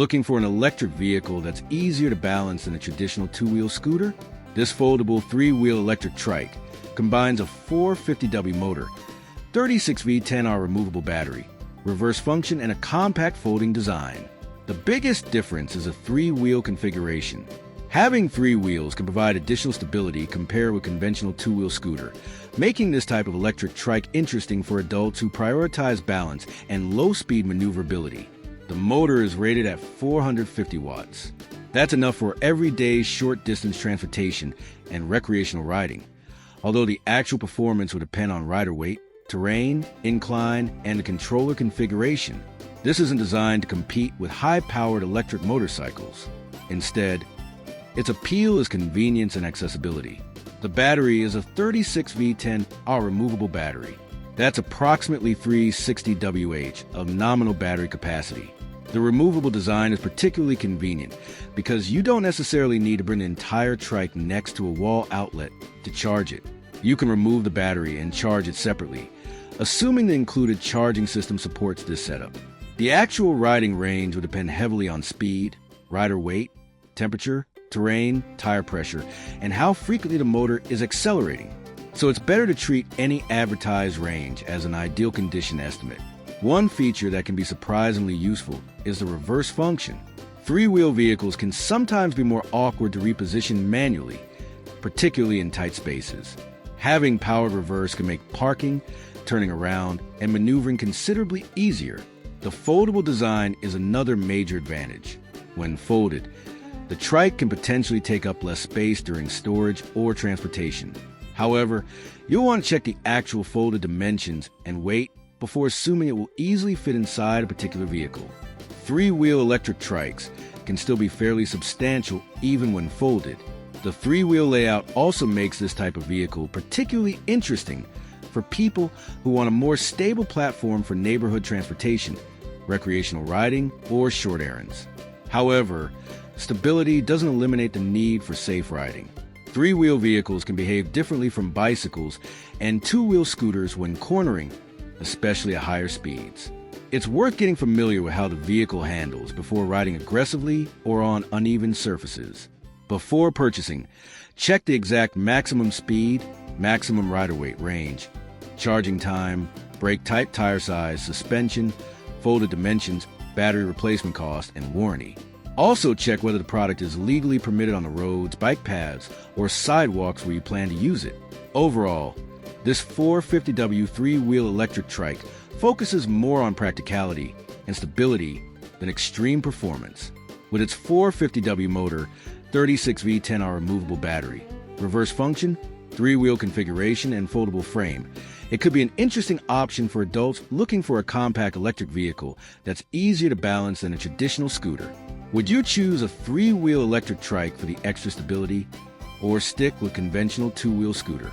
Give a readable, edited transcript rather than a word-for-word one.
Looking for an electric vehicle that's easier to balance than a traditional two-wheel scooter? This foldable three-wheel electric trike combines a 450W motor, 36V 10-hour removable battery, reverse function, and a compact folding design. The biggest difference is a three-wheel configuration. Having three wheels can provide additional stability compared with conventional two-wheel scooter, making this type of electric trike interesting for adults who prioritize balance and low-speed maneuverability. The motor is rated at 450 watts. That's enough for everyday short-distance transportation and recreational riding, although the actual performance will depend on rider weight, terrain, incline, and the controller configuration. This isn't designed to compete with high-powered electric motorcycles. Instead, its appeal is convenience and accessibility. The battery is a 36V 10-hour removable battery. That's approximately 360 Wh of nominal battery capacity. The removable design is particularly convenient because you don't necessarily need to bring the entire trike next to a wall outlet to charge it. You can remove the battery and charge it separately, assuming the included charging system supports this setup. The actual riding range will depend heavily on speed, rider weight, temperature, terrain, tire pressure, and how frequently the motor is accelerating. So it's better to treat any advertised range as an ideal condition estimate. One feature that can be surprisingly useful is the reverse function. Three-wheel vehicles can sometimes be more awkward to reposition manually, particularly in tight spaces. Having powered reverse can make parking, turning around, and maneuvering considerably easier. The foldable design is another major advantage. When folded, the trike can potentially take up less space during storage or transportation. However, you'll want to check the actual folded dimensions and weight before assuming it will easily fit inside a particular vehicle. Three-wheel electric trikes can still be fairly substantial even when folded. The three-wheel layout also makes this type of vehicle particularly interesting for people who want a more stable platform for neighborhood transportation, recreational riding, or short errands. However, stability doesn't eliminate the need for safe riding. Three-wheel vehicles can behave differently from bicycles and two-wheel scooters when cornering, especially at higher speeds. It's worth getting familiar with how the vehicle handles before riding aggressively or on uneven surfaces. Before purchasing, check the exact maximum speed, maximum rider weight range, charging time, brake type, tire size, suspension, folded dimensions, battery replacement cost, and warranty. Also check whether the product is legally permitted on the roads, bike paths, or sidewalks where you plan to use it. Overall, this 450W three-wheel electric trike focuses more on practicality and stability than extreme performance. With its 450W motor, 36V 10-hour removable battery, reverse function, three-wheel configuration, and foldable frame, it could be an interesting option for adults looking for a compact electric vehicle that's easier to balance than a traditional scooter. Would you choose a three-wheel electric trike for the extra stability, or stick with conventional two-wheel scooter?